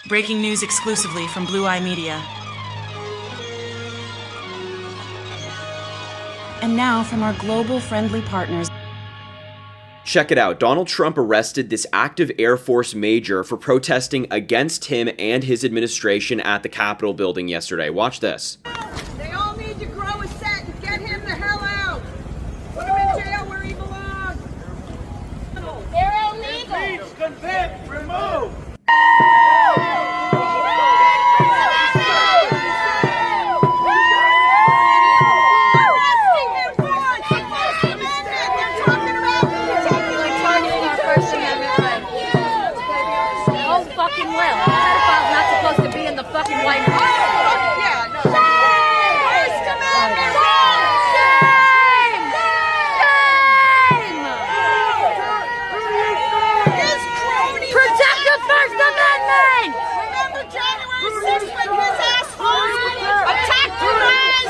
Breaking news exclusively from Blue Eye Media. And now from our global friendly partners. Check it out. Donald Trump arrested this active Air Force major for protesting against him and his administration at the Capitol building yesterday. Watch this. They all need to grow a set and get him the hell out. Put him in jail where he belongs. They're illegal. Impeach, convict, remove. Fucking White House. Yeah, no. First Amendment! Shame! Shame! Protect the First Amendment! Remember January 6th when his assholes attacked us?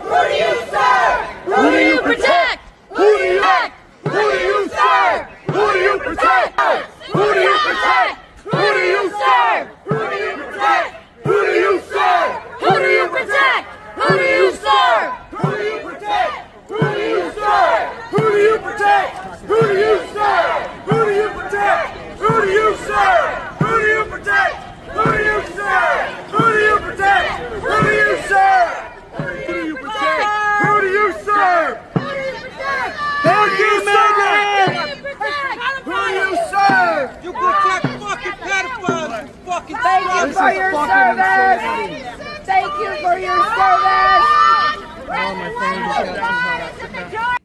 Who do you protect? Who do you protect? Who do you serve? Who do you protect? Who do you protect? Who do you serve? Who do you protect? Who do you serve? Who do you protect? Who do you serve? Who do you protect? Who do you serve? Who do you protect? Who do you serve? Who do you protect? Who do you serve? Who do you protect? Who do you serve? Who do you protect? Who do you serve? Who do you protect? Who do you serve? Who do you protect? Who do you serve? Who do you serve? You protect fucking pedophiles, you fucking Thank you for your service. Thank you for your service.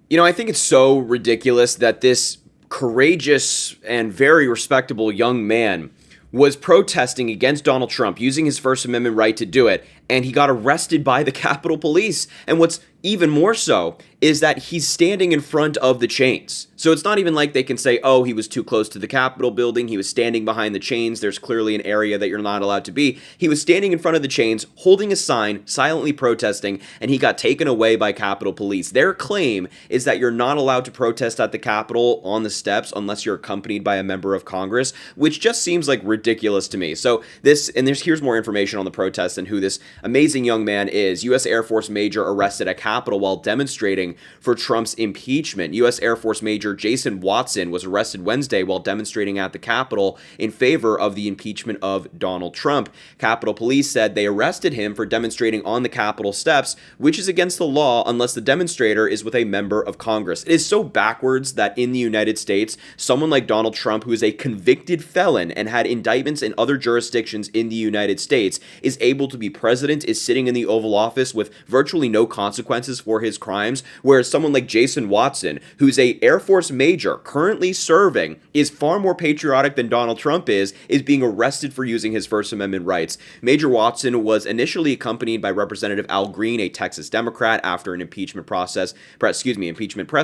You know, I think it's so ridiculous that this courageous and very respectable young man was protesting against Donald Trump, using his First Amendment right to do it, and he got arrested by the Capitol Police. And what's even more so is that he's standing in front of the chains. So it's not even like they can say, oh, he was too close to the Capitol building, he was standing behind the chains, there's clearly an area that you're not allowed to be. He was standing in front of the chains, holding a sign, silently protesting, and he got taken away by Capitol Police. Their claim is that you're not allowed to protest at the Capitol on the steps unless you're accompanied by a member of Congress, which just seems like ridiculous to me. So here's more information on the protest and who this amazing young man is. U.S. Air Force major arrested at Capitol while demonstrating for Trump's impeachment. U.S. Air Force Major Jason Watson was arrested Wednesday while demonstrating at the Capitol in favor of the impeachment of Donald Trump. Capitol Police said they arrested him for demonstrating on the Capitol steps, which is against the law unless the demonstrator is with a member of Congress. It is so backwards that in the United States, someone like Donald Trump, who is a convicted felon and had indictments in other jurisdictions in the United States, is able to be president, is sitting in the Oval Office with virtually no consequences for his crimes, whereas someone like Jason Watson, who's a Air Force major currently serving, is far more patriotic than Donald Trump is being arrested for using his First Amendment rights. Major Watson was initially accompanied by Representative Al Green, a Texas Democrat, after an impeachment press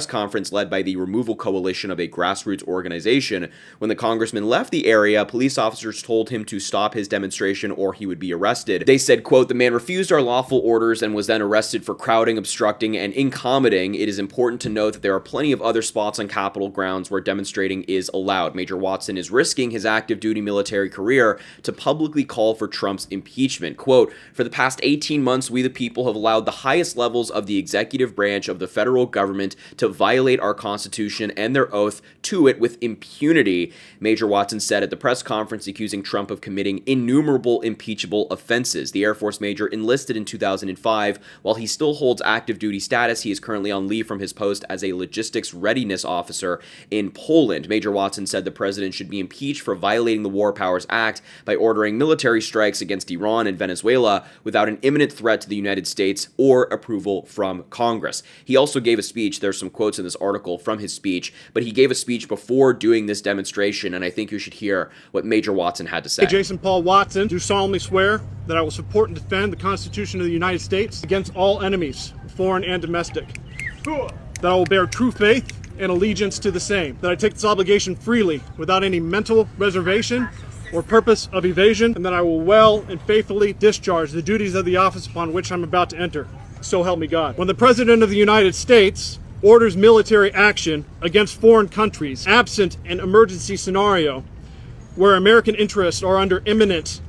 conference led by the Removal Coalition of a grassroots organization. When the congressman left the area, police officers told him to stop his demonstration or he would be arrested. They said, quote, "The man refused our lawful orders and was then arrested for crowding, obstructing, and incommoding. It is important to note that there are plenty of other spots on Capitol grounds where demonstrating is allowed. Major Watson is risking his active duty military career to publicly call for Trump's impeachment. Quote, "For the past 18 months, we the people have allowed the highest levels of the executive branch of the federal government to violate our Constitution and their oath to it with impunity," Major Watson said at the press conference, accusing Trump of committing innumerable impeachable offenses. The Air Force major enlisted in 2005. While he still holds active duty status, he is currently on leave from his post as a logistics readiness officer in Poland. Major Watson said the president should be impeached for violating the War Powers Act by ordering military strikes against Iran and Venezuela without an imminent threat to the United States or approval from Congress. He also gave a speech. There's some quotes in this article from his speech, but he gave a speech before doing this demonstration, and I think you should hear what Major Watson had to say. Jason Paul Watson, do solemnly swear that I will support and defend the Constitution of the United States against all enemies, foreign and domestic. That I will bear true faith and allegiance to the same. That I take this obligation freely, without any mental reservation or purpose of evasion, and that I will well and faithfully discharge the duties of the office upon which I'm about to enter. So help me God. When the President of the United States orders military action against foreign countries, absent an emergency scenario, where American interests are under imminent,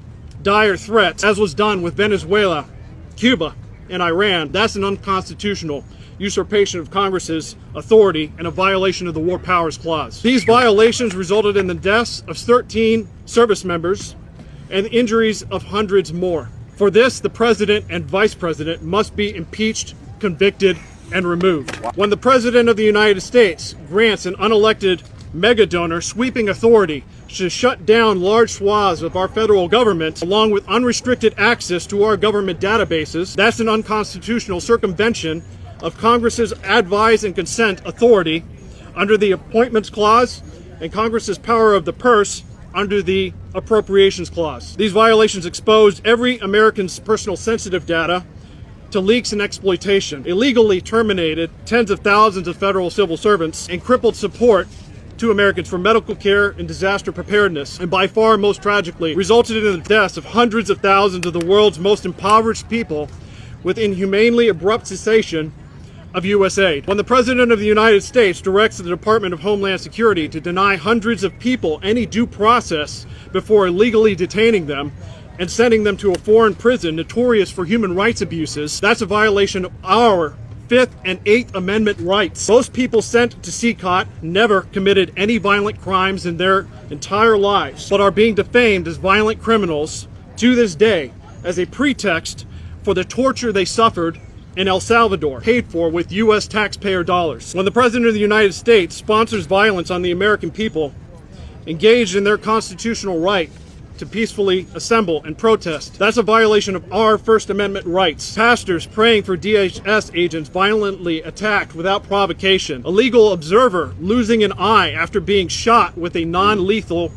dire threats, as was done with Venezuela, Cuba, and Iran, that's an unconstitutional usurpation of Congress's authority and a violation of the War Powers Clause. These violations resulted in the deaths of 13 service members and the injuries of hundreds more. For this, the President and Vice President must be impeached, convicted, and removed. When the President of the United States grants an unelected megadonor sweeping authority to shut down large swaths of our federal government, along with unrestricted access to our government databases, that's an unconstitutional circumvention of Congress's advise and consent authority under the Appointments Clause and Congress's power of the purse under the Appropriations Clause. These violations exposed every American's personal sensitive data to leaks and exploitation, illegally terminated tens of thousands of federal civil servants, and crippled support to Americans for medical care and disaster preparedness, and by far most tragically, resulted in the deaths of hundreds of thousands of the world's most impoverished people with inhumanely abrupt cessation of U.S. aid. When the President of the United States directs the Department of Homeland Security to deny hundreds of people any due process before illegally detaining them and sending them to a foreign prison notorious for human rights abuses, that's a violation of our Fifth and Eighth Amendment rights. Most people sent to CCOT never committed any violent crimes in their entire lives, but are being defamed as violent criminals to this day as a pretext for the torture they suffered in El Salvador, paid for with U.S. taxpayer dollars. When the President of the United States sponsors violence on the American people, engaged in their constitutional right to peacefully assemble and protest, that's a violation of our First Amendment rights. Pastors praying for DHS agents violently attacked without provocation. A legal observer losing an eye after being shot with a non-lethal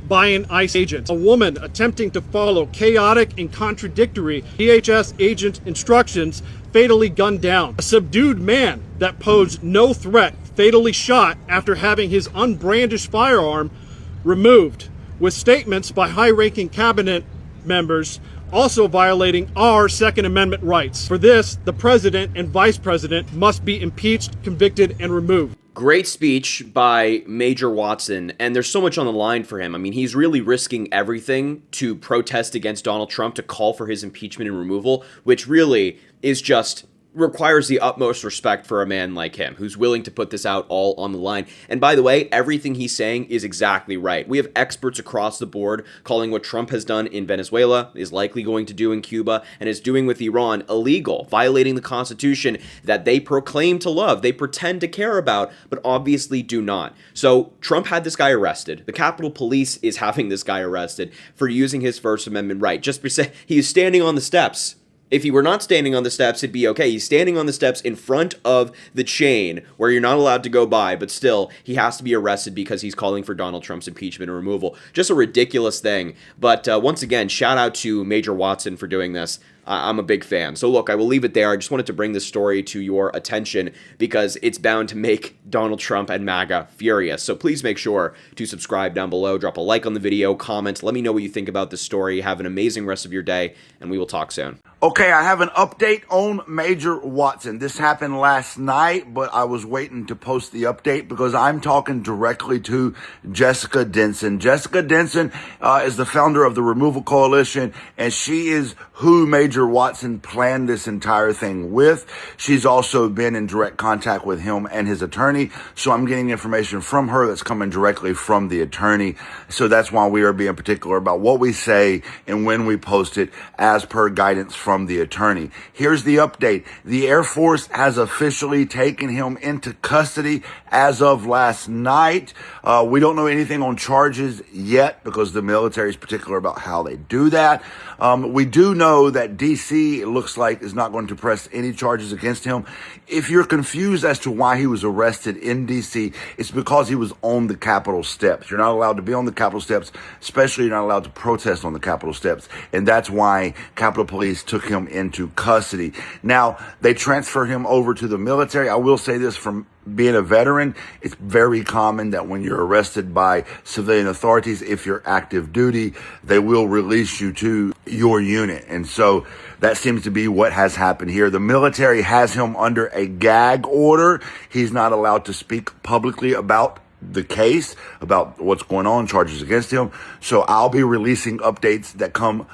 by an ICE agent. A woman attempting to follow chaotic and contradictory DHS agent instructions fatally gunned down. A subdued man that posed no threat fatally shot after having his unbrandished firearm removed, with statements by high-ranking cabinet members also violating our Second Amendment rights. For this, the President and Vice President must be impeached, convicted, and removed. Great speech by Major Watson, and there's so much on the line for him. I mean, he's really risking everything to protest against Donald Trump, to call for his impeachment and removal, which really is just requires the utmost respect for a man like him, who's willing to put this out all on the line. And by the way, everything he's saying is exactly right. We have experts across the board calling what Trump has done in Venezuela, is likely going to do in Cuba, and is doing with Iran illegal, violating the Constitution that they proclaim to love, they pretend to care about, but obviously do not. So Trump had this guy arrested. The Capitol Police is having this guy arrested for using his First Amendment right. Just because he is standing on the steps. If he were not standing on the steps, it'd be okay. He's standing on the steps in front of the chain where you're not allowed to go by, but still, he has to be arrested because he's calling for Donald Trump's impeachment and removal. Just a ridiculous thing. But once again, shout out to Major Watson for doing this. I'm a big fan. So look, I will leave it there. I just wanted to bring this story to your attention because it's bound to make Donald Trump and MAGA furious. So please make sure to subscribe down below, drop a like on the video, comment, let me know what you think about this story. Have an amazing rest of your day, and we will talk soon. Okay, I have an update on Major Watson. This happened last night, but I was waiting to post the update because I'm talking directly to Jessica Denson. Jessica Denson is the founder of the Removal Coalition, and she is who Major Watson planned this entire thing with. She's also been in direct contact with him and his attorney, so I'm getting information from her that's coming directly from the attorney. So that's why we are being particular about what we say and when we post it as per guidance from the attorney. Here's the update. The Air Force has officially taken him into custody as of last night. We don't know anything on charges yet because the military is particular about how they do that. We do know that DC, it looks like, is not going to press any charges against him. If you're confused as to why he was arrested in DC, it's because he was on the Capitol steps. You're not allowed to be on the Capitol steps, especially you're not allowed to protest on the Capitol steps. And that's why Capitol Police took him into custody. Now, they transferred him over to the military. I will say this, from being a veteran, it's very common that when you're arrested by civilian authorities, if you're active duty, they will release you to your unit. And so that seems to be what has happened here. The military has him under a gag order. He's not allowed to speak publicly about the case, about what's going on, charges against him. So I'll be releasing updates that come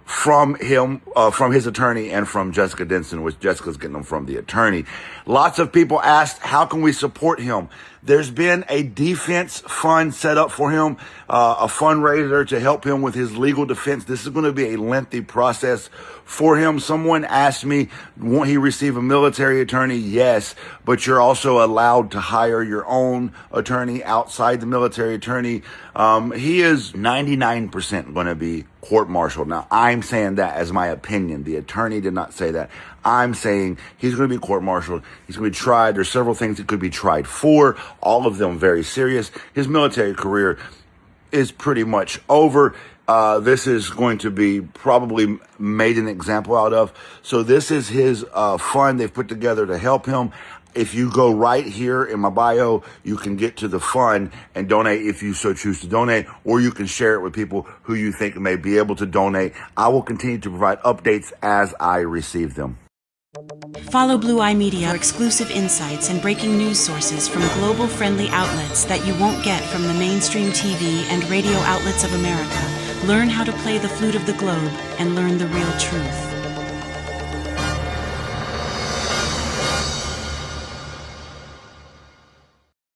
from him, from his attorney, and from Jessica Denson, which Jessica's getting them from the attorney. Lots of people asked, how can we support him? There's been a defense fund set up for him, a fundraiser to help him with his legal defense. This is going to be a lengthy process for him. Someone asked me, won't he receive a military attorney? Yes, but you're also allowed to hire your own attorney outside the military attorney. He is 99% going to be court-martialed. Now, I'm saying that as my opinion. The attorney did not say that. I'm saying he's going to be court-martialed. He's going to be tried. There's several things he could be tried for, all of them very serious. His military career is pretty much over. This is going to be probably made an example out of. So this is his fund they've put together to help him. If you go right here in my bio, you can get to the fund and donate if you so choose to donate, or you can share it with people who you think may be able to donate. I will continue to provide updates as I receive them. Follow Blue Eye Media for exclusive insights and breaking news sources from global friendly outlets that you won't get from the mainstream TV and radio outlets of America. Learn how to play the flute of the globe and learn the real truth.